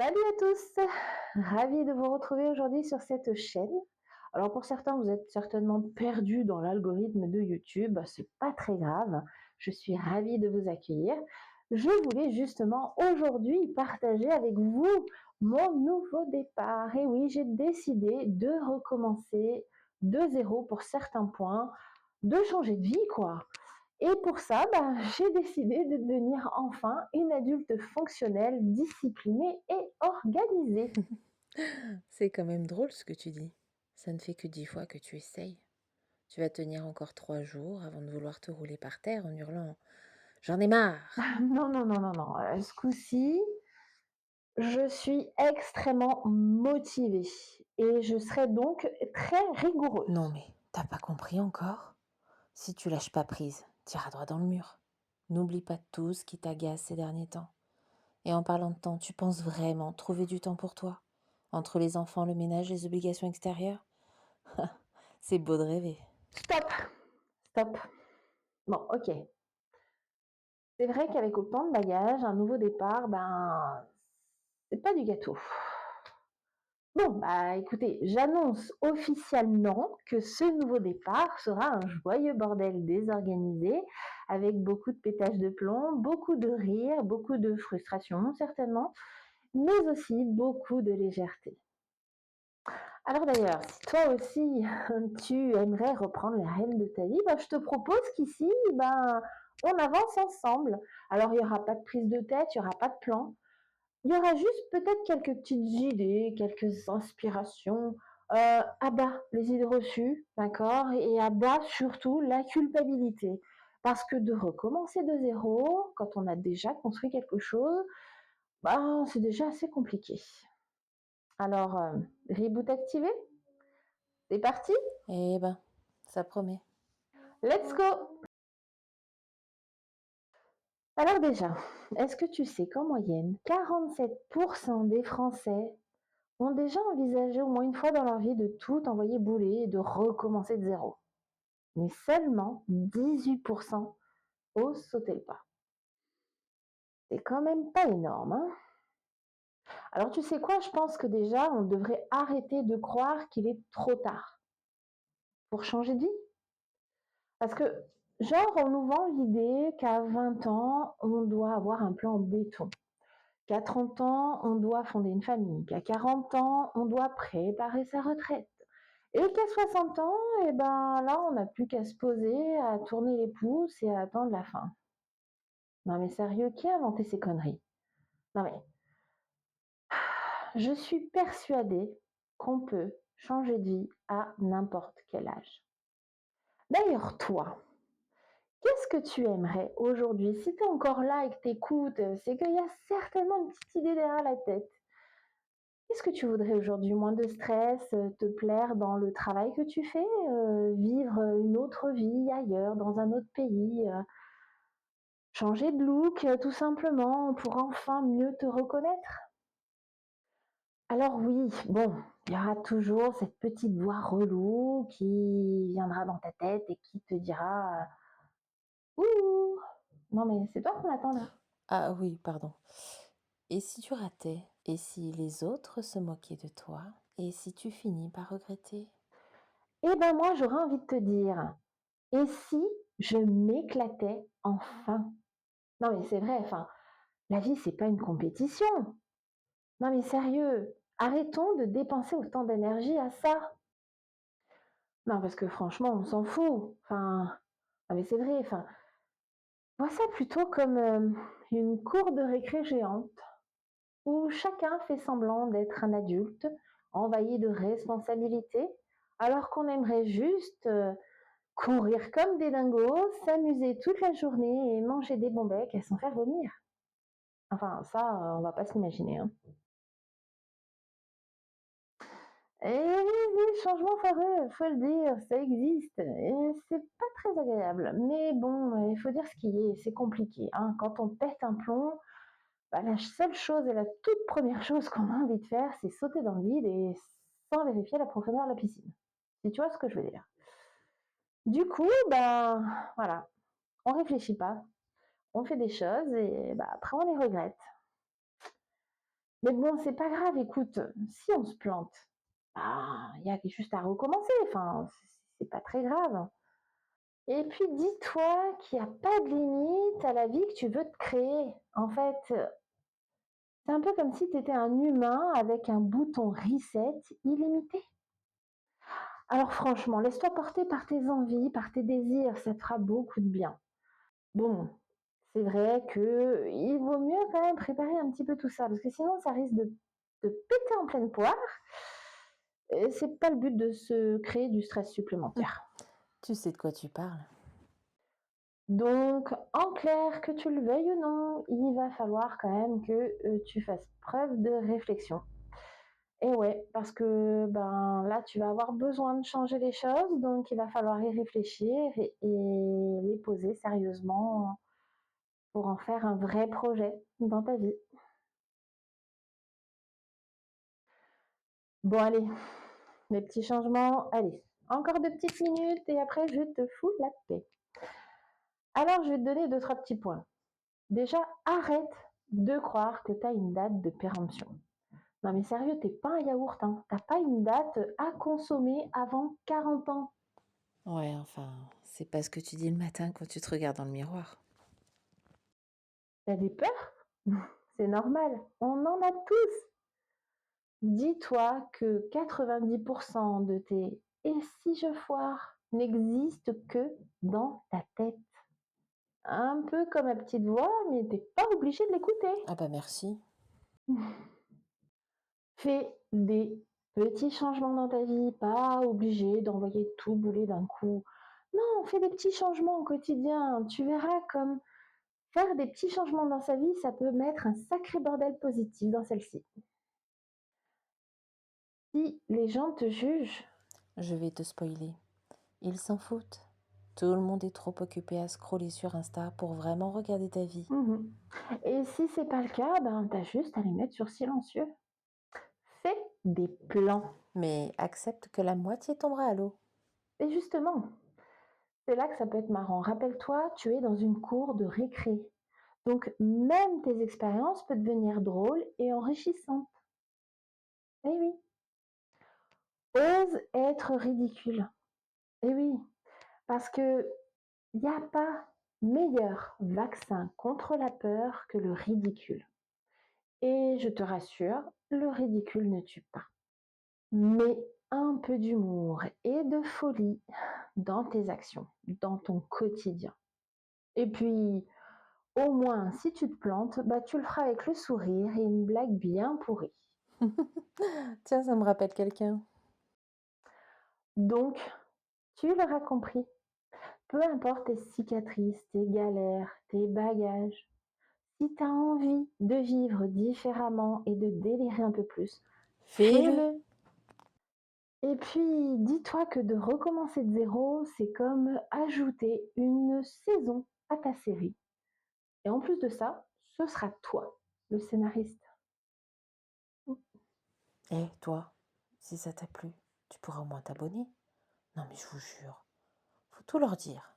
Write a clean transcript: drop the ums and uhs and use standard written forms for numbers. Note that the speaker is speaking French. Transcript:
Salut à tous! Ravie de vous retrouver aujourd'hui sur cette chaîne. Alors pour certains, vous êtes certainement perdus dans l'algorithme de YouTube, c'est pas très grave. Je suis ravie de vous accueillir. Je voulais justement aujourd'hui partager avec vous mon nouveau départ. Et oui, j'ai décidé de recommencer de zéro pour certains points, de changer de vie quoi. Et pour ça, j'ai décidé de devenir enfin une adulte fonctionnelle, disciplinée et organisée. C'est quand même drôle ce que tu dis. Ça ne fait que 10 fois que tu essayes. Tu vas tenir encore 3 jours avant de vouloir te rouler par terre en hurlant «J'en ai marre!» Non, non, non, non, non. Ce coup-ci, je suis extrêmement motivée et je serai donc très Non rigoureuse. mais, t'as pas compris encore? Si tu lâches pas prise, t'iras droit dans le mur. N'oublie pas tout ce qui t'agace ces derniers temps. Et en parlant de temps, tu penses vraiment trouver du temps pour toi? Entre les enfants, le ménage, les obligations extérieures? C'est beau de rêver. Stop, stop. Bon, ok. C'est vrai qu'avec autant de bagages, un nouveau départ, c'est pas du gâteau. Bon, écoutez, j'annonce officiellement que ce nouveau départ sera un joyeux bordel désorganisé, avec beaucoup de pétage de plomb, beaucoup de rire, beaucoup de frustration certainement, mais aussi beaucoup de légèreté. Alors d'ailleurs, si toi aussi tu aimerais reprendre les rênes de ta vie, je te propose qu'ici, on avance ensemble. Alors il n'y aura pas de prise de tête, il n'y aura pas de plan, il y aura juste peut-être quelques petites idées, quelques inspirations, à bas les idées reçues, d'accord? Et à bas surtout la culpabilité. Parce que de recommencer de zéro, quand on a déjà construit quelque chose, c'est déjà assez compliqué. Alors, reboot activé? C'est parti? Eh ben, ça promet. Let's go! Alors déjà, est-ce que tu sais qu'en moyenne, 47% des Français ont déjà envisagé au moins une fois dans leur vie de tout envoyer bouler et de recommencer de zéro. Mais seulement 18% osent sauter le pas. C'est quand même pas énorme, hein? Alors tu sais quoi, je pense que déjà on devrait arrêter de croire qu'il est trop tard pour changer de vie. Parce que, genre, on nous vend l'idée qu'à 20 ans, on doit avoir un plan en béton. Qu'à 30 ans, on doit fonder une famille. Qu'à 40 ans, on doit préparer sa retraite. Et qu'à 60 ans, là, on n'a plus qu'à se poser, à tourner les pouces et à attendre la fin. Non mais sérieux, qui a inventé ces conneries? Non mais, je suis persuadée qu'on peut changer de vie à n'importe quel âge. D'ailleurs, toi, qu'est-ce que tu aimerais aujourd'hui? Si tu es encore là et que t'écoutes, c'est qu'il y a certainement une petite idée derrière la tête. Qu'est-ce que tu voudrais aujourd'hui? Moins de stress, te plaire dans le travail que tu fais, vivre une autre vie ailleurs, dans un autre pays, changer de look, tout simplement, pour enfin mieux te reconnaître? Alors oui, bon, il y aura toujours cette petite voix relou qui viendra dans ta tête et qui te dira: «Ouh, non mais c'est toi qu'on attend là». Ah oui, pardon. Et si tu ratais? Et si les autres se moquaient de toi? Et si tu finis par regretter? Eh ben moi, j'aurais envie de te dire: «Et si je m'éclatais enfin?» Non mais c'est vrai, enfin, la vie, c'est pas une compétition. Non mais sérieux, arrêtons de dépenser autant d'énergie à ça. Non, parce que franchement, on s'en fout. Enfin, non mais c'est vrai, enfin, vois ça plutôt comme une cour de récré géante où chacun fait semblant d'être un adulte envahi de responsabilités, alors qu'on aimerait juste courir comme des dingos, s'amuser toute la journée et manger des bons becs et s'en faire vomir. Enfin, ça, on va pas s'imaginer, hein. Et oui, changement foireux, faut le dire, ça existe. Et c'est pas très agréable. Mais bon, il faut dire ce qui est, c'est compliqué, hein. Quand on pète un plomb, la seule chose et la toute première chose qu'on a envie de faire, c'est sauter dans le vide et sans vérifier la profondeur de la piscine. Si tu vois ce que je veux dire. Du coup, voilà, on réfléchit pas, on fait des choses et après on les regrette. Mais bon, c'est pas grave, écoute, si on se plante, bah, il y a juste à recommencer, enfin, c'est pas très grave. Et puis dis-toi qu'il n'y a pas de limite à la vie que tu veux te créer. En fait, c'est un peu comme si tu étais un humain avec un bouton reset illimité. Alors franchement, laisse-toi porter par tes envies, par tes désirs, ça te fera beaucoup de bien. Bon, c'est vrai que il vaut mieux quand même préparer un petit peu tout ça, parce que sinon ça risque de péter en pleine poire. Et c'est pas le but de se créer du stress supplémentaire. Tu sais de quoi tu parles. Donc, en clair, que tu le veuilles ou non, il va falloir quand même que tu fasses preuve de réflexion. Et ouais, parce que ben là, tu vas avoir besoin de changer les choses, donc il va falloir y réfléchir et les poser sérieusement pour en faire un vrai projet dans ta vie. Bon, allez, les petits changements, allez, encore 2 petites minutes et après je te fous la paix. Alors, je vais te donner 2, 3 petits points. Déjà, arrête de croire que tu as une date de péremption. Non mais sérieux, t'es pas un yaourt, hein. T'as pas une date à consommer avant 40 ans. Ouais, enfin, c'est pas ce que tu dis le matin quand tu te regardes dans le miroir. T'as des peurs? C'est normal, on en a tous. Dis-toi que 90% de tes «et si je foire» n'existent que dans ta tête. Un peu comme ma petite voix, mais t'es pas obligé de l'écouter. Ah bah merci. Fais des petits changements dans ta vie, pas obligé d'envoyer tout bouler d'un coup. Non, fais des petits changements au quotidien. Tu verras comme faire des petits changements dans sa vie, ça peut mettre un sacré bordel positif dans celle-ci. Si les gens te jugent, Je vais te spoiler. Ils s'en foutent. Tout le monde est trop occupé à scroller sur Insta pour vraiment regarder ta vie. mhm. Et si c'est pas le cas, ben t'as juste à les mettre sur silencieux. Fais des plans. Mais accepte que la moitié tombera à l'eau. Et justement, c'est là que ça peut être marrant. Rappelle-toi, tu es dans une cour de récré. Donc même tes expériences peuvent devenir drôles et enrichissantes. Eh oui, ose être ridicule. Eh oui, parce que il n'y a pas meilleur vaccin contre la peur que le ridicule. Et je te rassure, le ridicule ne tue pas. Mais un peu d'humour et de folie dans tes actions, dans ton quotidien. Et puis, au moins, si tu te plantes, bah, tu le feras avec le sourire et une blague bien pourrie. Tiens, ça me rappelle quelqu'un. Donc, tu l'auras compris, peu importe tes cicatrices, tes galères, tes bagages, si tu as envie de vivre différemment et de délirer un peu plus, Fais-le. fais-le. Et puis, dis-toi que de recommencer de zéro, c'est comme ajouter une saison à ta série. Et en plus de ça, ce sera toi, le scénariste. Eh, toi, si ça t'a plu, tu pourras au moins t'abonner. Non mais je vous jure, faut tout leur dire.